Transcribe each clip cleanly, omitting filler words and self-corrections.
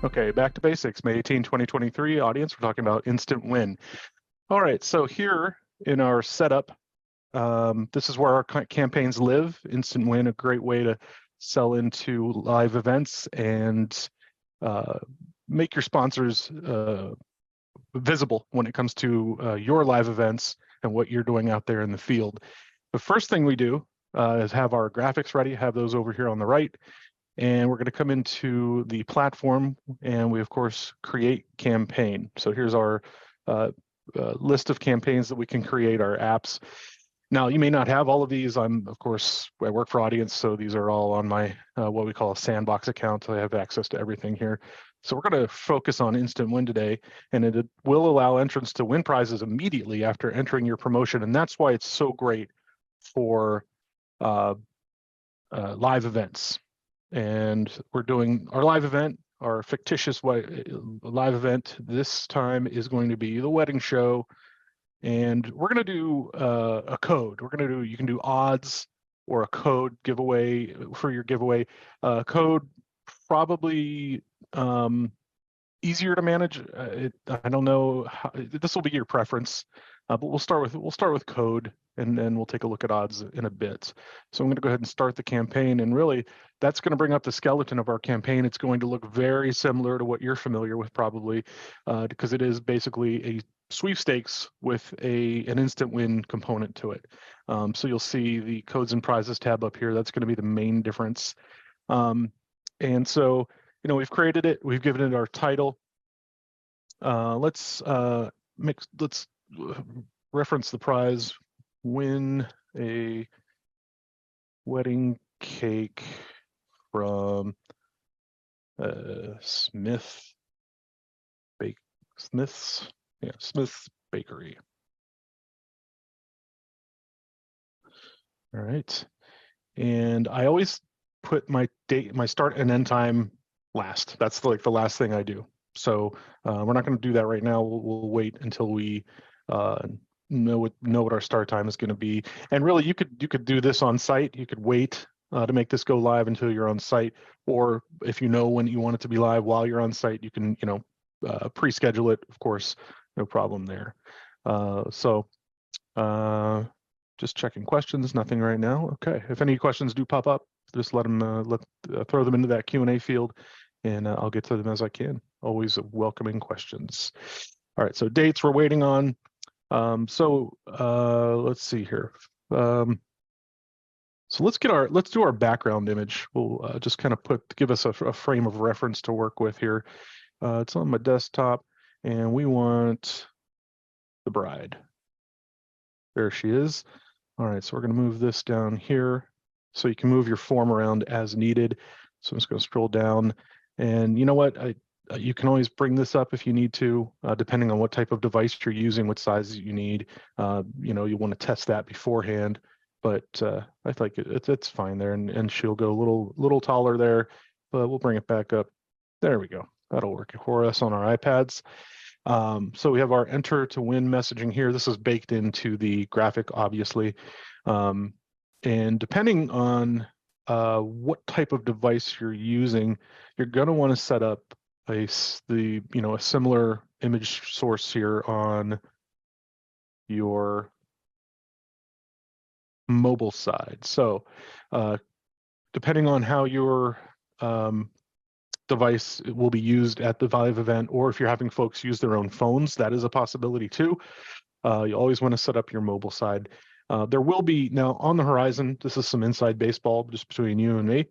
Okay, back to basics. May 18, 2023 audience, we're talking about Instant Win. All right, so here in our setup, this is where our campaigns live. Instant Win, a great way to sell into live events and make your sponsors visible when it comes to your live events and what you're doing out there in the field. The first thing we do is have our graphics ready, have those over here on the right. And we're going to come into the platform and we, of course, create campaign. So here's our list of campaigns that we can create, our apps. Now, you may not have all of these. I work for Audience, so these are all on my what we call a sandbox account. So I have access to everything here. So we're going to focus on Instant Win today, and it will allow entrants to win prizes immediately after entering your promotion. And that's why it's so great for live events. And we're doing our live event, our fictitious live event. This time is going to be the wedding show. And we're going to do a code. You can do odds or a code giveaway for your giveaway. Code probably easier to manage. I don't know how, this will be your preference, but we'll start with code, and then we'll take a look at odds in a bit. So I'm going to go ahead and start the campaign, and really that's going to bring up the skeleton of our campaign. It's going to look very similar to what you're familiar with probably, because it is basically a sweepstakes with an instant win component to it. So you'll see the codes and prizes tab up here. That's going to be the main difference. And so, we've created it. We've given it our title. Let's reference the prize. Win a wedding cake from Smith's Bakery. All right, and I always put my start and end time last. That's like the last thing I do. So we're not going to do that right now. We'll wait until we know what our start time is going to be. And really, you could do this on site. You could wait to make this go live until you're on site, or if you know when you want it to be live while you're on site, you can pre-schedule it. Of course, no problem there. Just checking questions. Nothing right now. Okay. If any questions do pop up, just let them throw them into that Q&A field, and I'll get to them as I can. Always welcoming questions. All right. So dates we're waiting on. Let's see here. So let's do our background image. We'll just kind of give us a frame of reference to work with here. It's on my desktop, and we want the bride. There she is. All right, so we're going to move this down here so you can move your form around as needed. So I'm just going to scroll down, and you know what? You can always bring this up if you need to, depending on what type of device you're using, what size you need. You want to test that beforehand, but I think it's fine there, and she'll go a little taller there, but we'll bring it back up. There we go. That'll work for us on our iPads. So we have our enter to win messaging here. This is baked into the graphic, obviously. And depending on what type of device you're using, you're going to want to set up a similar image source here on your mobile side. So depending on how your device will be used at the live event, or if you're having folks use their own phones, that is a possibility too. You always want to set up your mobile side. There will be, now on the horizon, this is some inside baseball just between you and me.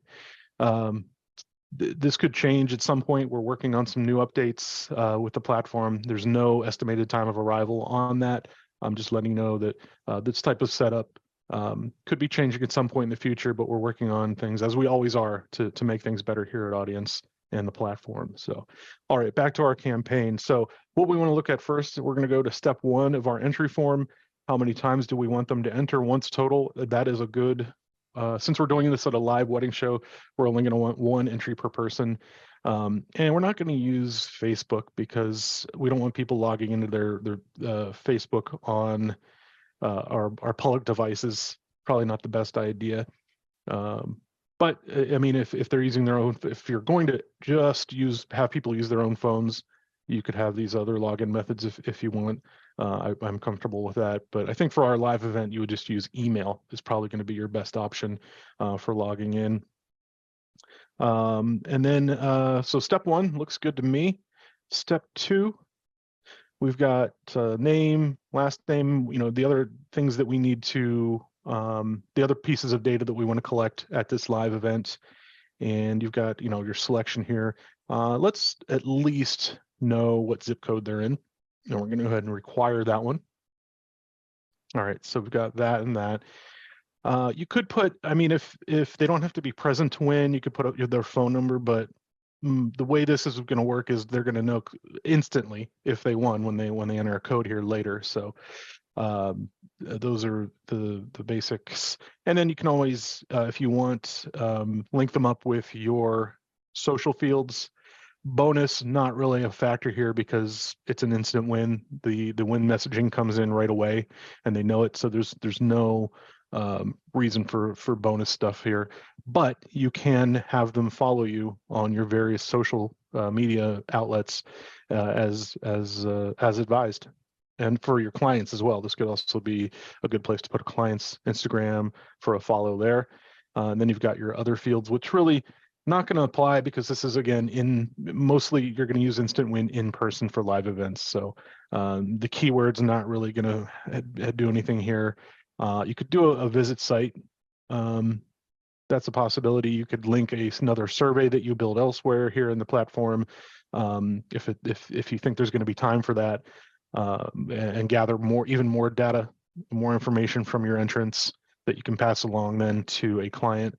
This could change at some point. We're working on some new updates with the platform. There's no estimated time of arrival on that. I'm just letting you know that this type of setup could be changing at some point in the future, but we're working on things, as we always are, to make things better here at Audience and the platform. So, all right, back to our campaign. So what we want to look at first, we're going to go to step 1 of our entry form. How many times do we want them to enter? Once total. That is a good, since we're doing this at a live wedding show, we're only going to want 1 entry per person. And we're not going to use Facebook because we don't want people logging into their Facebook on our public devices. Probably not the best idea. But I mean, if they're using their own, if you're going to just have people use their own phones, you could have these other login methods if you want. I'm comfortable with that. But I think for our live event, you would just use email is probably going to be your best option for logging in. And then, so step one looks good to me. Step two, we've got name, last name, the other things that we need to, the other pieces of data that we want to collect at this live event. And you've got, your selection here. Let's at least know what zip code they're in. And we're going to go ahead and require that one. All right, so we've got that and that. You could put, I mean, if they don't have to be present to win, you could put up their phone number, but the way this is going to work is they're going to know instantly if they won when they enter a code here later. So those are the basics. And then you can always, if you want, link them up with your social fields. Bonus, not really a factor here because it's an instant win. The win messaging comes in right away and they know it. So there's no reason for bonus stuff here, but you can have them follow you on your various social media outlets as advised. And for your clients as well, this could also be a good place to put a client's Instagram for a follow there. And then you've got your other fields, which really not going to apply because this is, again, mostly you're going to use Instant Win in person for live events. So the keyword's not really going to do anything here. You could do a visit site. That's a possibility. You could link another survey that you build elsewhere here in the platform. If you think there's going to be time for that, and gather even more data, more information from your entrants that you can pass along then to a client.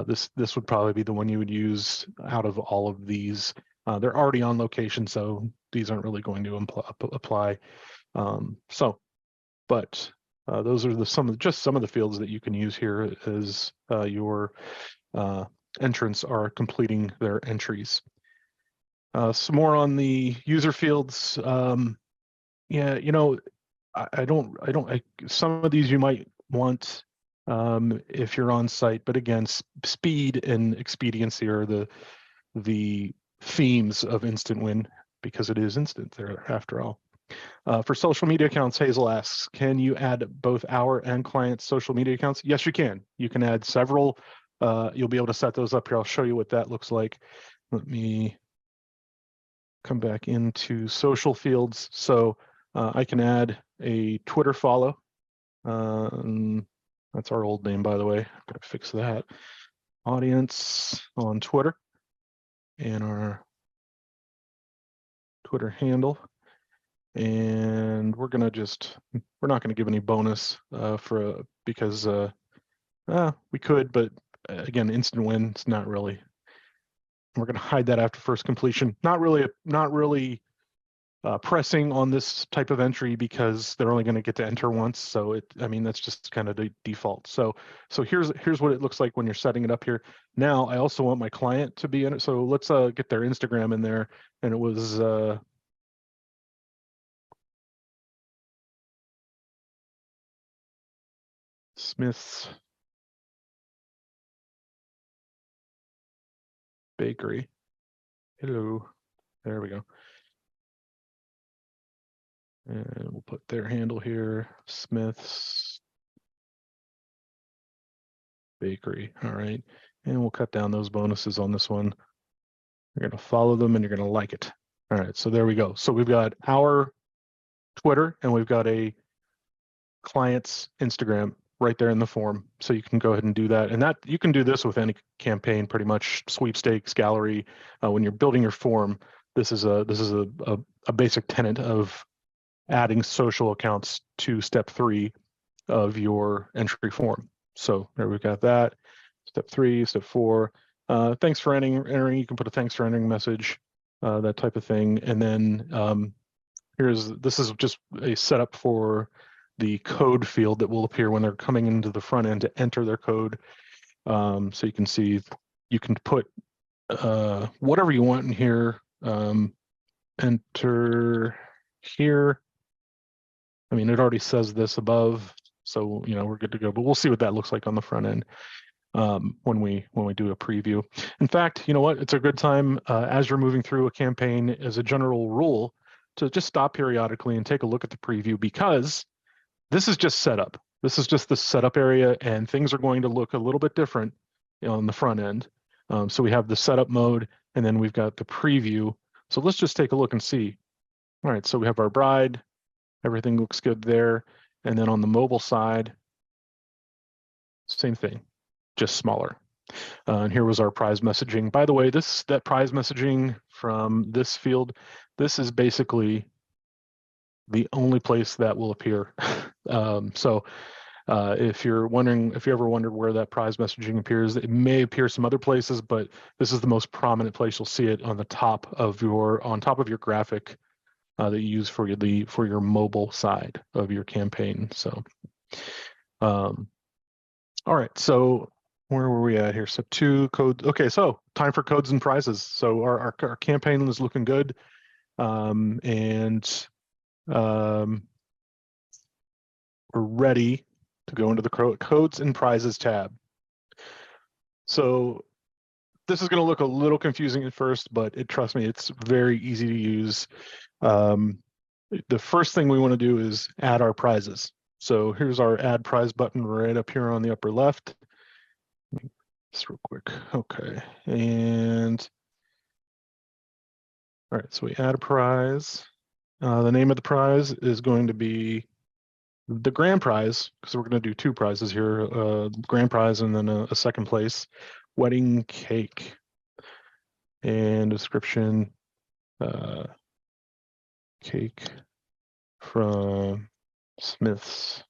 This would probably be the one you would use out of all of these. They're already on location, so these aren't really going to apply. But those are some of the fields that you can use here as your entrants are completing their entries. Some more on the user fields. Yeah, some of these you might want if you're on site, but again, speed and expediency are the themes of Instant Win because it is instant there after all. For social media accounts, Hazel asks, can you add both our and client's social media accounts? Yes, you can. You can add several. You'll be able to set those up here. I'll show you what that looks like. Let me come back into social fields. So I can add a Twitter follow. That's our old name, by the way. I've got to fix that. Audience on Twitter and our Twitter handle. And we're not gonna give any bonus because we could, but again, Instant Win, it's not really. We're gonna hide that after first completion. Not really pressing on this type of entry because they're only going to get to enter once. So that's just kind of the default. So here's what it looks like when you're setting it up here. Now I also want my client to be in it. So let's get their Instagram in there. And it was Smith's Bakery. Hello. There we go. And we'll put their handle here, Smith's Bakery. All right. And we'll cut down those bonuses on this one. You're going to follow them and you're going to like it. All right. So there we go. So we've got our Twitter and we've got a client's Instagram right there in the form. So you can go ahead and do that. And that you can do this with any campaign, pretty much sweepstakes, gallery. When you're building your form, this is a basic tenet of adding social accounts to step 3 of your entry form. So there we've got that. Step 3, step 4. Thanks for entering. You can put a thanks for entering message, that type of thing. And then this is just a setup for the code field that will appear when they're coming into the front end to enter their code. So you can see you can put whatever you want in here. Enter here. I mean, it already says this above, so we're good to go, but we'll see what that looks like on the front end. when we do a preview. In fact, you know what? It's a good time as you're moving through a campaign, as a general rule, to just stop periodically and take a look at the preview, because this is just setup. This is just the setup area, and things are going to look a little bit different on the front end. So we have the setup mode, and then we've got the preview. So let's just take a look and see. All right, so we have our bride. Everything looks good there. And then on the mobile side, same thing, just smaller. And here was our prize messaging. By the way, that prize messaging from this field, this is basically the only place that will appear. If you're wondering, if you ever wondered where that prize messaging appears, it may appear some other places, but this is the most prominent place you'll see it on top of your graphic that you use for your mobile side of your campaign. So, all right. So where were we at here? So 2 codes. Okay, so time for codes and prizes. So our campaign is looking good, and we're ready to go into the codes and prizes tab. So this is going to look a little confusing at first, but trust me, it's very easy to use. The first thing we want to do is add our prizes. So here's our add prize button right up here on the upper left. Just real quick. Okay. And all right, so we add a prize. The name of the prize is going to be the grand prize, because we're going to do 2 prizes here, grand prize and then a second place, wedding cake. And description, cake from Smith's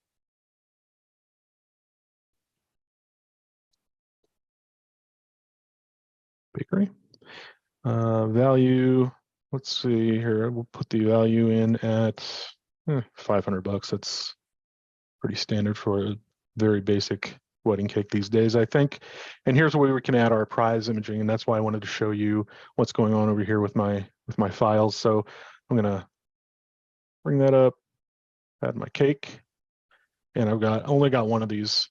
Bakery. Value, let's see here, we'll put the value in at $500. That's pretty standard for a very basic wedding cake these days, I think. And here's where we can add our prize imaging, and that's why I wanted to show you what's going on over here with my files. So I'm gonna bring that up, add my cake, and I've only got one of these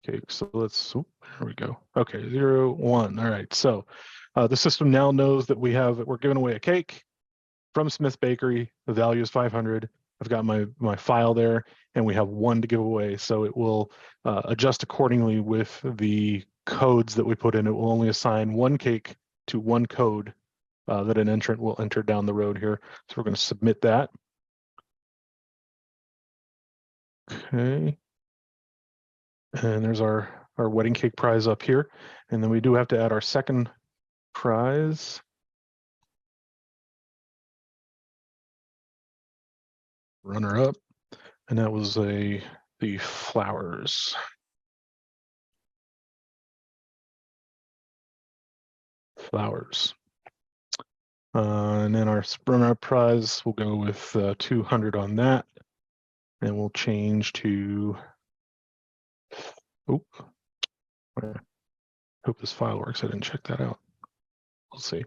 cakes. So let's, here we go. Okay, 0, 1. All right, so the system now knows that we're giving away a cake from Smith Bakery. The value is 500. I've got my file there, and we have 1 to give away. So it will adjust accordingly with the codes that we put in. It will only assign 1 cake to 1 code that an entrant will enter down the road here. So we're going to submit that. Okay. And there's our wedding cake prize up here. And then we do have to add our second prize. Runner up. And that was the flowers. And then our runner-up prize, we'll go with 200 on that. And we'll change to, I hope this file works. I didn't check that out. We'll see.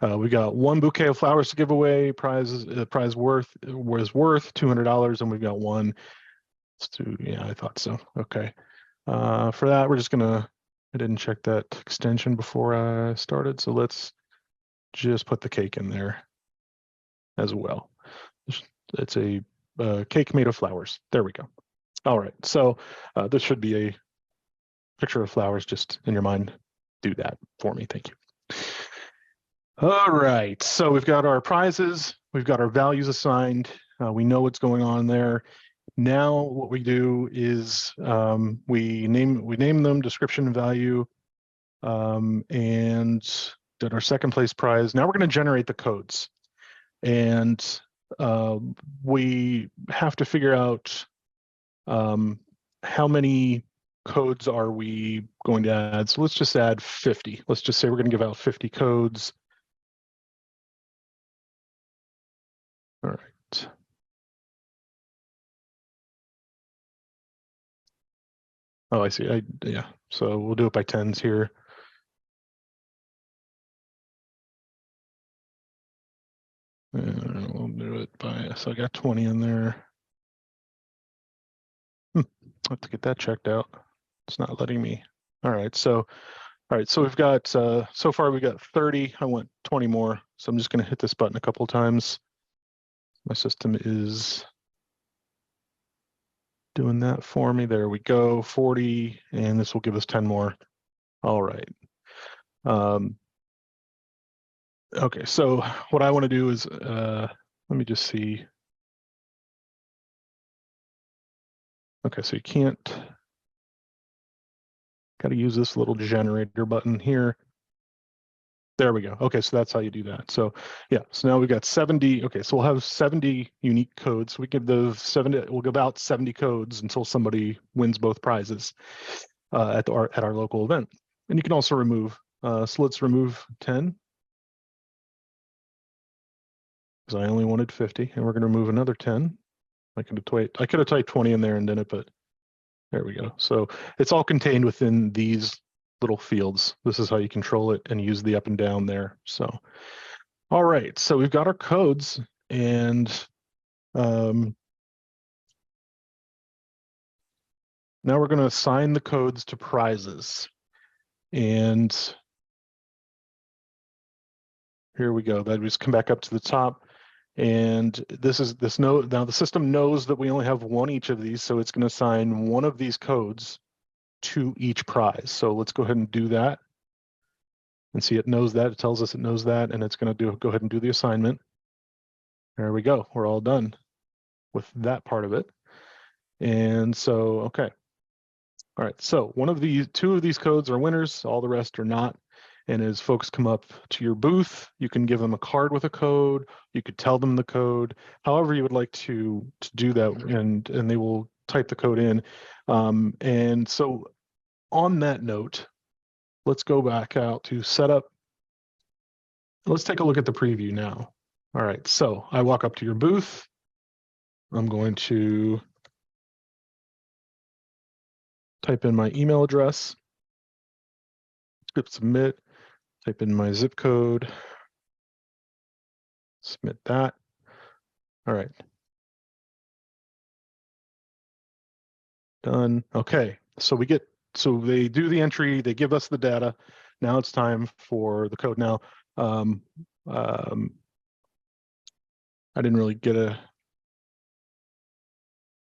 We got 1 bouquet of flowers to give away. Prize was worth $200, and we've got 1. Yeah, I thought so. Okay. For that, we're just gonna. I didn't check that extension before I started, so let's just put the cake in there as well. It's a cake made of flowers. There we go. All right. So this should be a picture of flowers just in your mind. Do that for me. Thank you. All right, so we've got our prizes, we've got our values assigned, we know what's going on there. Now what we do is we name them description and value, and did our second place prize. Now we're going to generate the codes, and we have to figure out how many codes are we going to add. So let's just add 50. Let's just say we're going to give out 50 codes. All right. Oh, I see. Yeah. So we'll do it by 10s here. And we'll do it by, so I got 20 in there. I have to get that checked out. It's not letting me. All right, so we've got so far we got 30. I want 20 more, so I'm just going to hit this button a couple times. My system is doing that for me. There we go, 40, and this will give us 10 more. All right. Okay, so what I want to do is let me just see. Okay, so you can't. Got to use this little generator button here. There we go. Okay, so that's how you do that. So yeah, so now we've got 70. Okay, so we'll have 70 unique codes. We give those 70. We'll give out 70 codes until somebody wins both prizes at our local event. And you can also remove. So let's remove 10 because I only wanted 50, and we're going to remove another 10. I could have typed 20 in there and done it, but there we go. So it's all contained within these little fields. This is how you control it and use the up and down there. So, all right. So we've got our codes, and now we're going to assign the codes to prizes. And here we go. That just come back up to the top. And now the system knows that we only have one each of these, so it's going to assign one of these codes to each prize. So let's go ahead and do that. And see, it knows that. It tells us it knows that, and it's going to go ahead and do the assignment. There we go. We're all done with that part of it. And so, okay. All right. So two of these codes are winners. All the rest are not. And as folks come up to your booth, you can give them a card with a code. You could tell them the code, however you would like to do that, and they will type the code in. And so on that note, let's go back out to setup. Let's take a look at the preview now. All right, so I walk up to your booth. I'm going to type in my email address, hit submit, type in my zip code, submit that. All right. Done. Okay, so they do the entry, they give us the data. Now it's time for the code. Now, I didn't really get a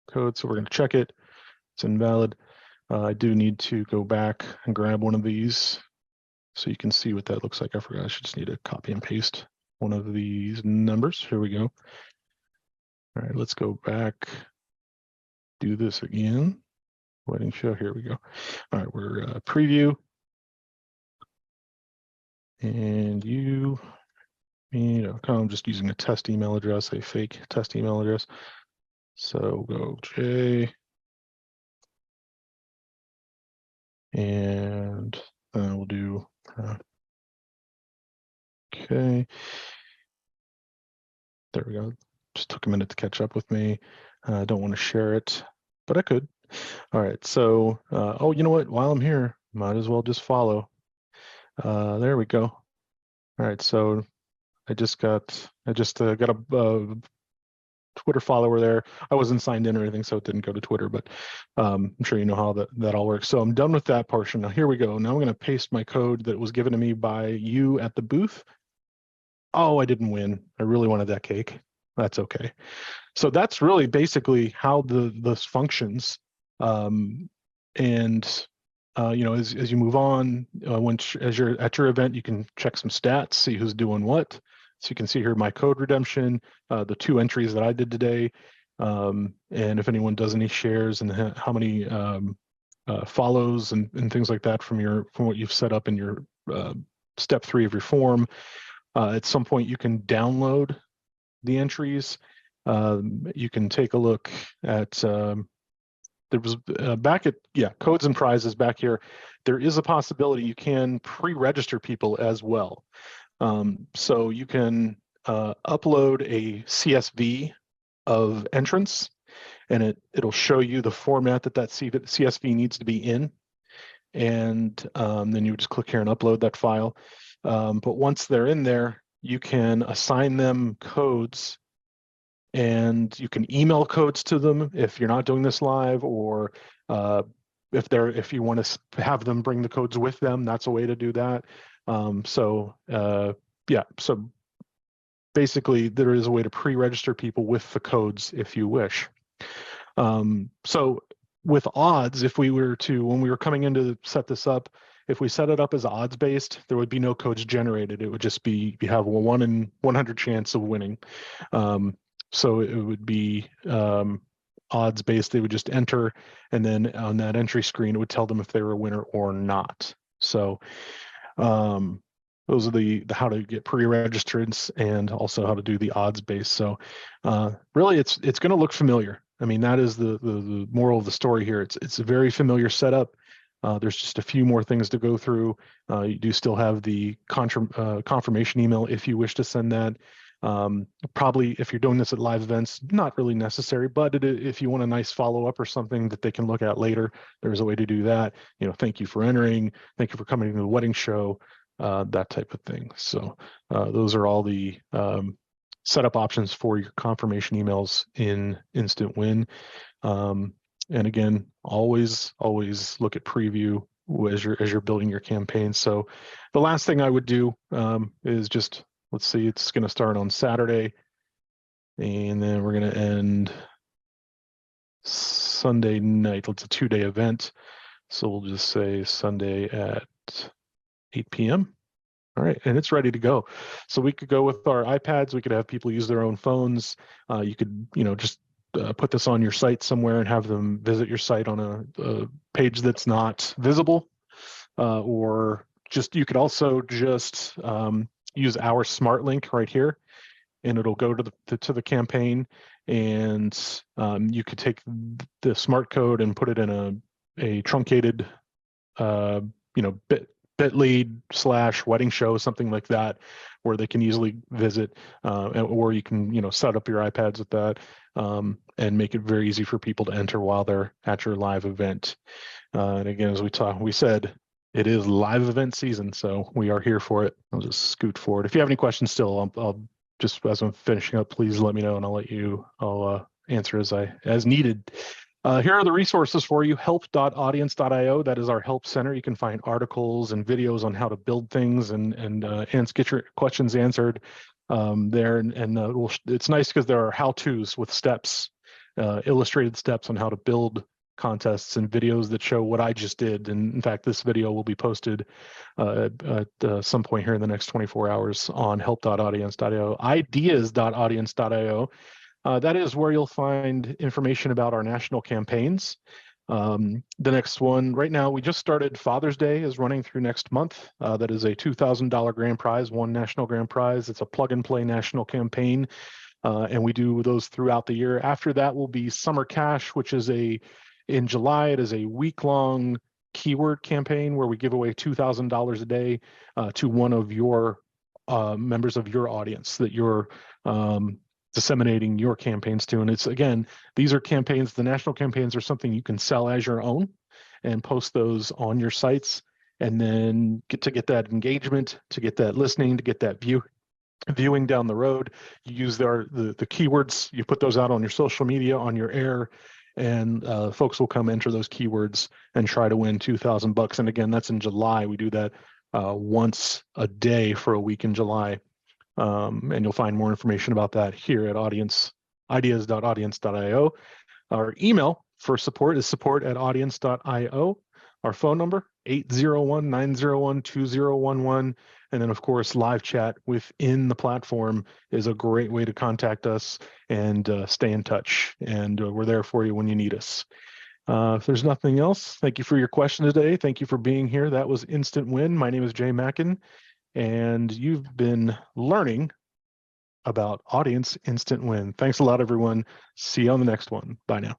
code, so we're going to check it. It's invalid. I do need to go back and grab one of these so you can see what that looks like. I forgot. I should just need to copy and paste one of these numbers. Here we go. All right, let's go back. Do this again. Wedding show. Here we go. All right, we're preview. And I'm just using a test email address, a fake test email address. So go J. And we'll do, okay. There we go. Just took a minute to catch up with me. I don't want to share it, but I could. All right, so, oh, you know what? While I'm here, might as well just follow. There we go. All right, so I just got a Twitter follower there. I wasn't signed in or anything, so it didn't go to Twitter, but I'm sure you know how that all works. So I'm done with that portion. Now here we go. Now I'm going to paste my code that was given to me by you at the booth. Oh, I didn't win. I really wanted that cake. That's okay. So that's really basically how this functions. As you move on, as you're at your event, you can check some stats, see who's doing what. So you can see here my code redemption, the 2 entries that I did today, and if anyone does any shares and how many follows and things like that from what you've set up in your step 3 of your form. At some point, you can download the entries. You can take a look at there was codes and prizes back here. There is a possibility you can pre-register people as well. So you can upload a CSV of entrance, and it'll show you the format that CSV needs to be in, and then you just click here and upload that file. But once they're in there, you can assign them codes, and you can email codes to them if you're not doing this live, or if you want to have them bring the codes with them, that's a way to do that. Yeah, so basically there is a way to pre-register people with the codes if you wish. So with odds, if we were to, when we were coming in to set this up, if we set it up as odds based, there would be no codes generated. It would just be, you have a 1 in 100 chance of winning. So it would be odds based. They would just enter, and then on that entry screen, it would tell them if they were a winner or not. So those are the how to get pre-registered and also how to do the odds base. So really it's going to look familiar. I mean, that is the moral of the story here. It's a very familiar setup. There's just a few more things to go through. You do still have the confirmation email if you wish to send that. Probably if you're doing this at live events, not really necessary, but if you want a nice follow-up or something that they can look at later, there's a way to do that. You know, thank you for entering, thank you for coming to the wedding show, that type of thing. So those are all the setup options for your confirmation emails in Instant Win. And again, always look at preview as you're building your campaign. So the last thing I would do is just, let's see, it's going to start on Saturday, and then we're going to end Sunday night. It's a 2-day event. So we'll just say Sunday at 8 p.m. All right, and it's ready to go. So we could go with our iPads. We could have people use their own phones. You could, just put this on your site somewhere and have them visit your site on a page that's not visible, or just, you could also just use our smart link right here, and it'll go to the campaign, and you could take the smart code and put it in a truncated bit.ly/wedding show, something like that, where they can easily visit, or you can set up your iPads with that, and make it very easy for people to enter while they're at your live event. And again, as we said, it is live event season, so we are here for it. I'll just scoot forward. If you have any questions still, I'll just, as I'm finishing up, please let me know, and I'll answer as needed. Here are the resources for you: help.audience.io. That is our help center. You can find articles and videos on how to build things and get your questions answered there. And it's nice because there are how-tos with steps, illustrated steps on how to build contests, and videos that show what I just did. And in fact, this video will be posted at some point here in the next 24 hours on help.audience.io. ideas.audience.io. That is where you'll find information about our national campaigns. The next one, right now, we just started Father's Day is running through next month. That is a $2,000 grand prize, one national grand prize. It's a plug and play national campaign, and we do those throughout the year. After that will be Summer Cash, which is in July. It is a week-long keyword campaign where we give away $2,000 a day to one of your members of your audience that you're disseminating your campaigns to. And it's, again, these are campaigns, the national campaigns are something you can sell as your own and post those on your sites, and then get that engagement, to get that listening, to get that viewing down the road. You use the keywords, you put those out on your social media, on your air, and folks will come enter those keywords and try to win $2,000. And again, that's in July. We do that once a day for a week in July. And you'll find more information about that here at ideas.audience.io. Our email for support is support@audience.io. Our phone number, 801-901-2011. And then, of course, live chat within the platform is a great way to contact us and stay in touch. And we're there for you when you need us. If there's nothing else, thank you for your question today. Thank you for being here. That was Instant Win. My name is Jay Mackin, and you've been learning about Audience Instant Win. Thanks a lot, everyone. See you on the next one. Bye now.